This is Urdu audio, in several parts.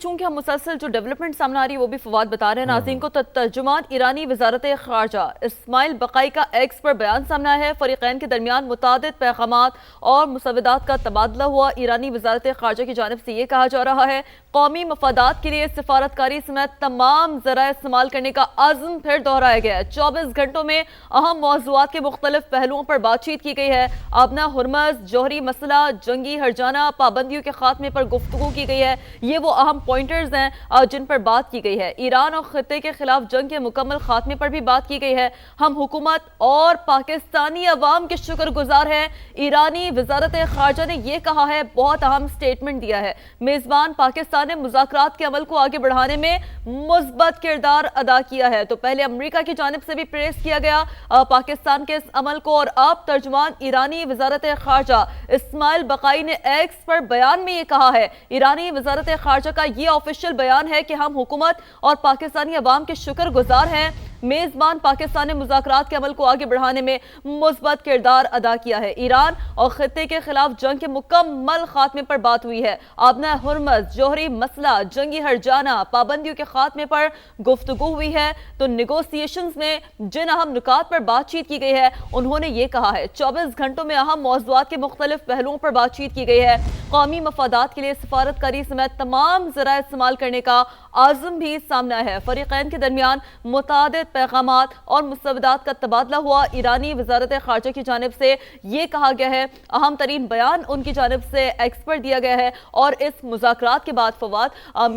چونکہ ہم مسلسل جو ڈیولپمنٹ سامنے آ رہی ہے وہ بھی فواد بتا رہے ہیں ناظرین کو، ترجمان ایرانی وزارت خارجہ اسماعیل بقائی کا ایکس پر بیان سامنے آیا ہے۔ فریقین کے درمیان متعدد پیغامات اور مسودات کا تبادلہ ہوا۔ ایرانی وزارت خارجہ کی جانب سے یہ کہا جا رہا ہے قومی مفادات کے لیے سفارتکاری سمیت تمام ذرائع استعمال کرنے کا عزم پھر دہرایا گیا ہے۔ 24 گھنٹوں میں اہم موضوعات کے مختلف پہلوؤں پر بات چیت کی گئی ہے۔ آبنا ہرمز، جوہری مسئلہ، جنگی ہرجانہ، پابندیوں کے خاتمے پر گفتگو کی گئی ہے۔ یہ وہ اہم پوائنٹرز ہیں جن پر بات کی گئی ہے۔ ایران اور خطے کے خلاف جنگ کے مکمل خاتمے پر بھی بات کی گئی ہے۔ ہم حکومت اور پاکستانی عوام کے شکر گزار ہیں۔ ایرانی وزارت خارجہ نے یہ کہا ہے، بہت اہم سٹیٹمنٹ دیا ہے۔ میزبان پاکستان نے مذاکرات کے عمل کو آگے بڑھانے میں مثبت کردار ادا کیا ہے۔ تو پہلے امریکہ کی جانب سے بھی پریس کیا گیا پاکستان کے اس عمل کو، اور اب ترجمان ایرانی وزارت خارجہ اسماعیل بقائی نے ایکس پر بیان میں یہ کہا ہے۔ ایرانی وزارت خارجہ کا یہ آفیشیل بیان ہے کہ ہم حکومت اور پاکستانی عوام کے شکر گزار ہیں۔ میزبان پاکستان نے مذاکرات کے عمل کو آگے بڑھانے میں مثبت کردار ادا کیا ہے۔ ایران اور خطے کے خلاف جنگ کے مکمل خاتمے پر بات ہوئی ہے۔ آبنا ہرمز، جوہری مسئلہ، جنگی ہرجانہ، پابندیوں کے خاتمے پر گفتگو ہوئی ہے۔ تو نیگوسیشنز میں جن اہم نکات پر بات چیت کی گئی ہے انہوں نے یہ کہا ہے 24 گھنٹوں میں اہم موضوعات کے مختلف پہلوؤں پر بات چیت کی گئی ہے۔ قومی مفادات کے لیے سفارتکاری سمیت تمام ذرائع استعمال کرنے کا عزم بھی سامنے ہے۔ فریقین کے درمیان متعدد پیغامات اور مسودات کا تبادلہ ہوا۔ ایرانی وزارت خارجہ کی جانب سے یہ کہا گیا ہے، اہم ترین بیان ان کی جانب سے ایکس پر دیا گیا ہے، اور اس مذاکرات کے بعد فواد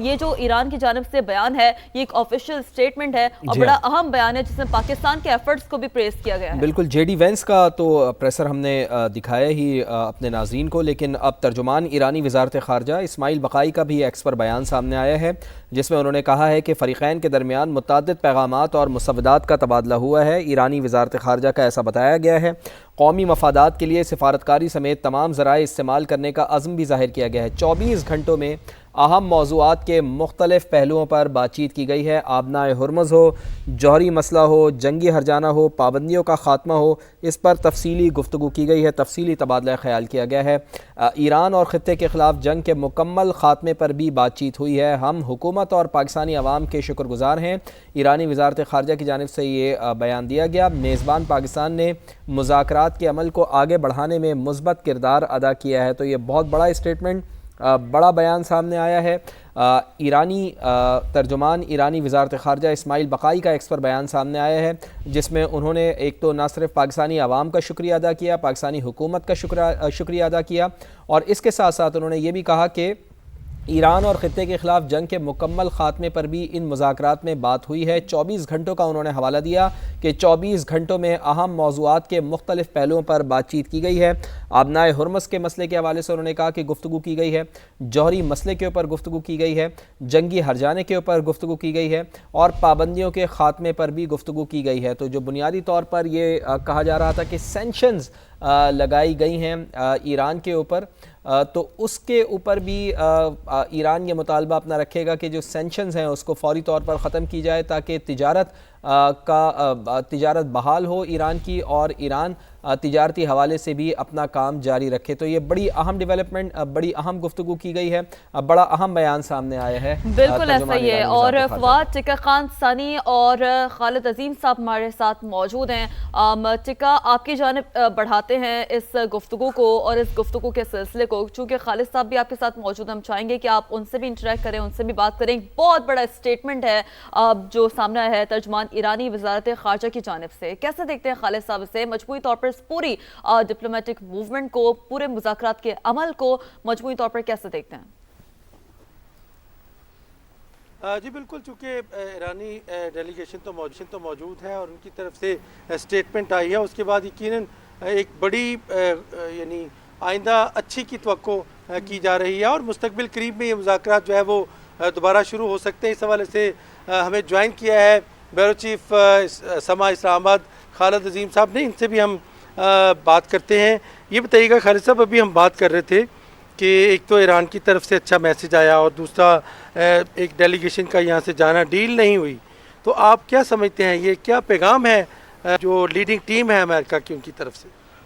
یہ جو ایران کی جانب سے بیان ہے یہ ایک آفیشیل سٹیٹمنٹ ہے اور بڑا اہم بیان ہے جس میں پاکستان کے ایفرٹس کو بھی پریس کیا گیا ہے۔ بالکل، جے ڈی وینس کا تو پریسر ہم نے دکھایا ہی اپنے ناظرین کو، لیکن اب ترجمان ایرانی وزارت خارجہ اسماعیل بقائی کا بھی ایکس پر بیان سامنے آیا ہے جس میں انہوں نے کہا ہے کہ فریقین کے درمیان متعدد پیغامات اور مسودات کا تبادلہ ہوا ہے۔ ایرانی وزارت خارجہ کا ایسا بتایا گیا ہے۔ قومی مفادات کے لیے سفارتکاری سمیت تمام ذرائع استعمال کرنے کا عزم بھی ظاہر کیا گیا ہے۔ 24 گھنٹوں میں اہم موضوعات کے مختلف پہلوؤں پر بات چیت کی گئی ہے۔ آبنا ہرمز ہو، جوہری مسئلہ ہو، جنگی ہرجانہ ہو، پابندیوں کا خاتمہ ہو، اس پر تفصیلی گفتگو کی گئی ہے، تفصیلی تبادلہ خیال کیا گیا ہے۔ ایران اور خطے کے خلاف جنگ کے مکمل خاتمے پر بھی بات چیت ہوئی ہے۔ ہم حکومت اور پاکستانی عوام کے شکر گزار ہیں۔ ایرانی وزارت خارجہ کی جانب سے یہ بیان دیا گیا۔ میزبان پاکستان نے مذاکرات کے عمل کو آگے بڑھانے میں مثبت کردار ادا کیا ہے۔ تو یہ بہت بڑا اسٹیٹمنٹ، بڑا بیان سامنے آیا ہے۔ ایرانی ترجمان ایرانی وزارت خارجہ اسماعیل بقائی کا ایکس پر بیان سامنے آیا ہے جس میں انہوں نے ایک تو نہ صرف پاکستانی عوام کا شکریہ ادا کیا، پاکستانی حکومت کا شکریہ ادا کیا، اور اس کے ساتھ ساتھ انہوں نے یہ بھی کہا کہ ایران اور خطے کے خلاف جنگ کے مکمل خاتمے پر بھی ان مذاکرات میں بات ہوئی ہے۔ 24 گھنٹوں کا انہوں نے حوالہ دیا کہ 24 گھنٹوں میں اہم موضوعات کے مختلف پہلوؤں پر بات چیت کی گئی ہے۔ آبنا ہرمز کے مسئلے کے حوالے سے انہوں نے کہا کہ گفتگو کی گئی ہے، جوہری مسئلے کے اوپر گفتگو کی گئی ہے، جنگی ہرجانے کے اوپر گفتگو کی گئی ہے، اور پابندیوں کے خاتمے پر بھی گفتگو کی گئی ہے۔ تو جو بنیادی طور پر یہ کہا جا رہا تھا کہ سینکشنز لگائی گئی ہیں ایران کے اوپر، تو اس کے اوپر بھی ایران یہ مطالبہ اپنا رکھے گا کہ جو سینکشنز ہیں اس کو فوری طور پر ختم کی جائے تاکہ تجارت بحال ہو ایران کی، اور ایران تجارتی حوالے سے بھی اپنا کام جاری رکھے۔ تو یہ بڑی اہم ڈیولپمنٹ، بڑی اہم گفتگو کی گئی ہے، بڑا اہم بیان سامنے آیا ہے۔ بالکل ایسا ہی ہے، اور فواد، ٹکا خان ثانی اور خالد عظیم صاحب ہمارے ساتھ موجود ہیں۔ ٹکا، آپ کی جانب بڑھاتے ہیں اس گفتگو کو اور اس گفتگو کے سلسلے کو، چونکہ خالد صاحب بھی آپ کے ساتھ موجود ہیں، ہم چاہیں گے کہ آپ ان سے بھی انٹریکٹ کریں، ان سے بھی بات کریں۔ بہت بڑا اسٹیٹمنٹ ہے جو سامنے ہے ترجمان ایرانی وزارت خارجہ کی جانب سے۔ کیسے دیکھتے ہیں خالد صاحب اسے، مجموعی طور پر اس پوری ڈپلومیٹک موومنٹ کو، پورے مذاکرات کے عمل کو مجموعی طور پر کیسے دیکھتے ہیں؟ جی بالکل، چونکہ ایرانی ڈیلیگیشن تو موجود ہے اور ان کی طرف سے اسٹیٹمنٹ آئی ہے، اس کے بعد یقیناً ایک بڑی یعنی آئندہ اچھی کی توقع کی جا رہی ہے، اور مستقبل قریب میں یہ مذاکرات جو ہے وہ دوبارہ شروع ہو سکتے ہیں۔ اس حوالے سے ہمیں جوائن کیا ہے بیورو چیف سما اسلام آباد خالد عظیم صاحب نے، ان سے بھی ہم بات کرتے ہیں۔ یہ بتائیے گا خالد صاحب، ابھی ہم بات کر رہے تھے کہ ایک تو ایران کی طرف سے اچھا میسج آیا، اور دوسرا ایک ڈیلیگیشن کا یہاں سے جانا، ڈیل نہیں ہوئی، تو آپ کیا سمجھتے ہیں یہ کیا پیغام ہے جو لیڈنگ ٹیم ہے امریکہ کی ان کی طرف سے؟